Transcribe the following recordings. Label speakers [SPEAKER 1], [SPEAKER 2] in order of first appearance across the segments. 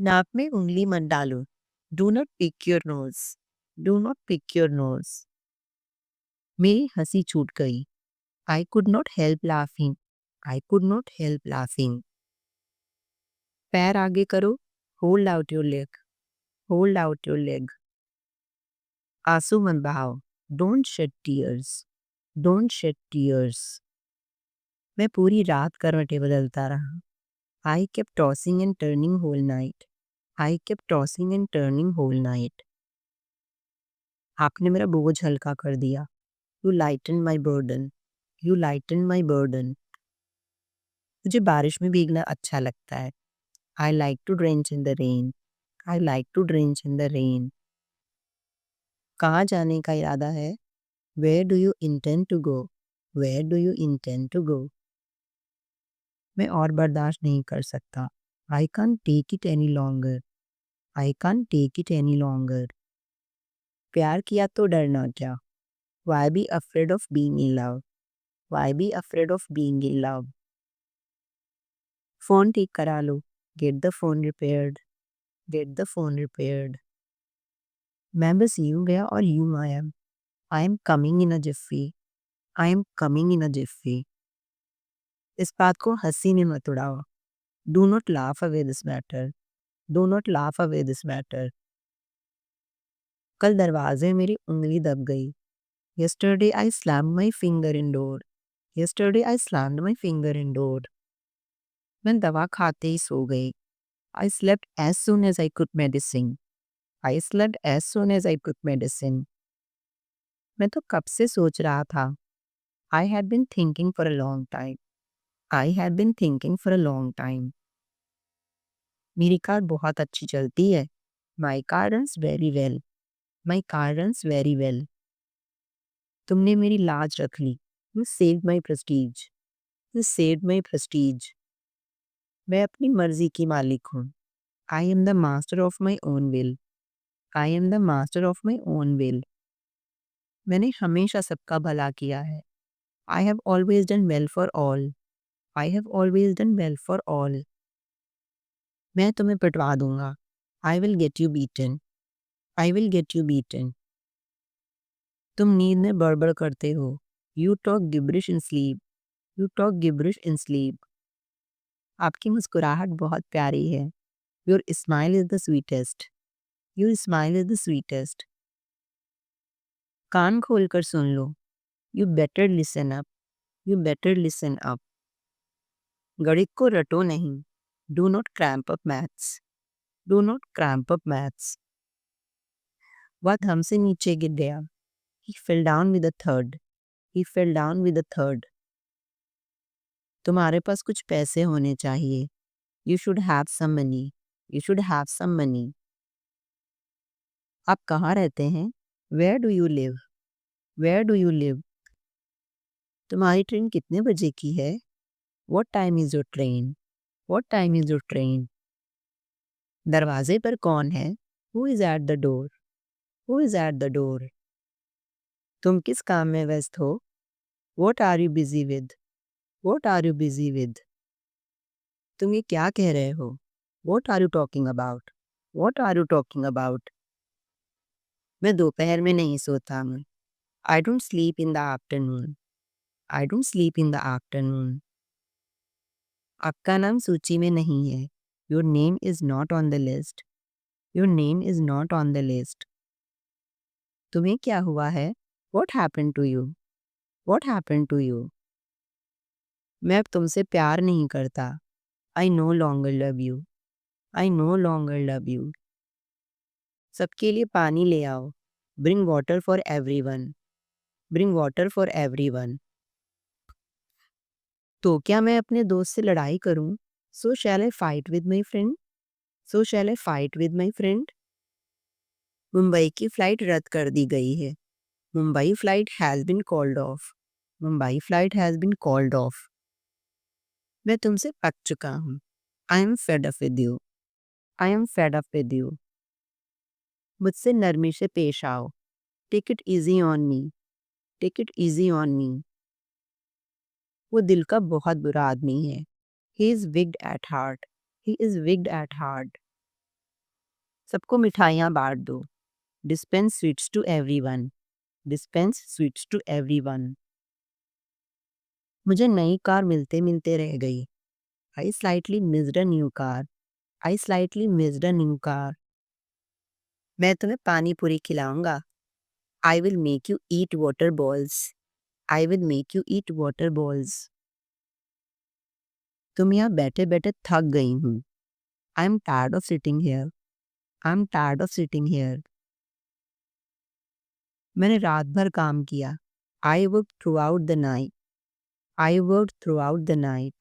[SPEAKER 1] नाक में उंगली मत डालो। Do not pick your nose. Do not pick your nose. मेरी हंसी छूट गई। I could not help laughing. I could not help laughing. पैर आगे करो। Hold out your leg. Hold out your leg. आंसू मत बहाओ। Don't shed tears. Don't shed tears. मैं पूरी रात करवटें बदलता रहा। I kept tossing and turning whole night. I kept tossing and turning whole night. आपने मेरा बोझ हल्का कर दिया। You lighten my burden. You lighten my burden. मुझे बारिश में भीगना अच्छा लगता है। I like to drench in the rain. I like to drench in the rain. कहाँ जाने का इरादा है? Where do you intend to go? Where do you intend to go? मैं और बर्दाश्त नहीं कर सकता। I can't take it any longer. I can't take it any longer. प्यार किया तो डरना क्या? Why be afraid of being in love? Why be afraid of being in love? Phone ठीक करा लो। Get the phone repaired. Get the phone repaired. मैं बस यूं गया और यूं आया। I am coming in a jiffy. I am coming in a jiffy. इस बात को हंसी में मत उड़ाओ। Do not laugh away this matter. Do not laugh away this matter. कल दरवाजे में मेरी उंगली दब गई। Yesterday I slammed my finger in door. Yesterday I slammed my finger in door. मैं दवा खाते ही सो गई। I slept as soon as I could medicine. I slept as soon as I could medicine. मैं तो कब से सोच रहा था। I had been thinking for a long time. I had been thinking for a long time. मेरी car बहुत अच्छी चलती है। My car runs very well. My car runs very well. तुमने मेरी लाज रख ली। You saved my prestige. You saved my prestige. मैं अपनी मर्जी की मालिक हूँ। I am the master of my own will. I am the master of my own will. मैंने हमेशा सबका भला किया है। I have always done well for all. I have always done well for all. मैं तुम्हें पिटवा दूंगा। I will get you beaten. I will get you beaten. तुम नींद में बड़बड़ करते हो। You talk gibberish in sleep. You talk gibberish in sleep. आपकी मुस्कुराहट बहुत प्यारी है। Your smile is the sweetest. Your smile is the sweetest. कान खोल कर सुन लो। You better listen up. You better listen up. गणित को रटो नहीं। Do not cramp up maths. Do not cramp up maths. वह हमसे नीचे गिर गया। He fell down with a thud. He fell down with a thud. तुम्हारे पास कुछ पैसे होने चाहिए। You should have some money. You should have some money. आप कहाँ रहते हैं? Where do you live? Where do you live? तुम्हारी ट्रेन कितने बजे की है? What time is your train? What time is your train? दरवाजे पर कौन है? Who is at the door? Who is at the door? तुम किस काम में व्यस्त हो? What are you busy with? What are you busy with? तुम ये क्या कह रहे हो? What are you talking about? What are you talking about? मैं दोपहर में नहीं सोता हूँ। I don't sleep in the afternoon. I don't sleep in the afternoon. आपका नाम सूची में नहीं है। Your name is not on the list. Your name is not on the list. तुम्हें क्या हुआ है? What happened to you? What happened to you? मैं अब तुमसे प्यार नहीं करता। I no longer love you. I no longer love you. सबके लिए पानी ले आओ। Bring water for everyone. Bring water for everyone. तो क्या मैं अपने दोस्त से लड़ाई करूं? So shall I fight with my friend? So shall I fight with my friend? Mumbai की फ्लाइट रद्द कर दी गई है। Mumbai flight has been called off. Mumbai flight has been called off. मैं तुमसे पक चुका हूँ। I am fed up with you. I am fed up with you. मुझसे नरमी से पेश आओ। Take it easy on me. Take it easy on me. वो दिल का बहुत बुरा आदमी है। He is wicked at heart. He is wicked at heart. सबको मिठाइयाँ बाँट दो। Dispense sweets to everyone. Dispense sweets to everyone. मुझे नई कार मिलते-मिलते रह गई। I slightly missed a new car. I slightly missed a new car. मैं तुम्हें पानी पूरी खिलाऊंगा। I will make you eat water balls. I will make you eat water balls. तुम यहाँ बैठे-बैठे थक गई हूँ। I'm tired of sitting here. I'm tired of sitting here. मैंने रात भर काम किया। I worked throughout the night. I worked throughout the night.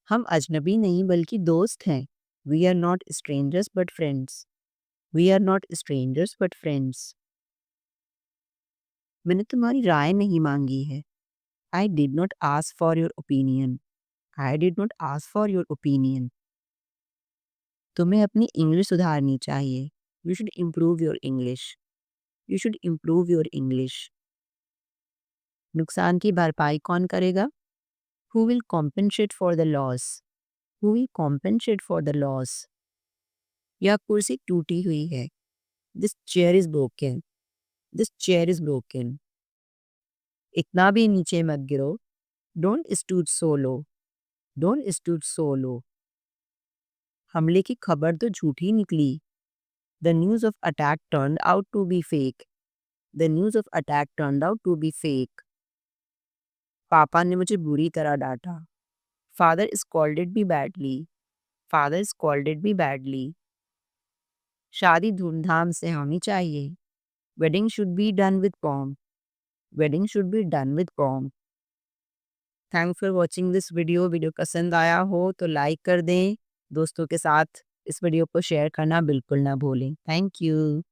[SPEAKER 1] हम अजनबी नहीं बल्कि दोस्त हैं। We are not strangers but friends. We are not strangers but friends. मैंने तुम्हारी राय नहीं मांगी है। I did not ask for your opinion. I did not ask for your opinion. तुम्हें अपनी इंग्लिश सुधारनी चाहिए। You should improve your English. You should improve your English. नुकसान की भरपाई कौन करेगा? Who will compensate for the loss? Who will compensate for the loss? यह कुर्सी टूटी हुई है। This chair is broken. This chair is broken. इतना भी नीचे मत गिरो। Don't stoop so low. Don't stoop so low. हमले की खबर तो झूठी निकली। The news of attack turned out to be fake. The news of attack turned out to be fake. पापा ने मुझे बुरी तरह डांटा। Father scolded me badly. Father scolded me badly. शादी धूमधाम से होनी चाहिए। Wedding should be done with pomp. Wedding should be done with pomp. Thanks for watching this video. Video पसंद आया हो तो लाइक कर दें। दोस्तों के साथ इस वीडियो को शेयर करना बिल्कुल ना भूलें। Thank you.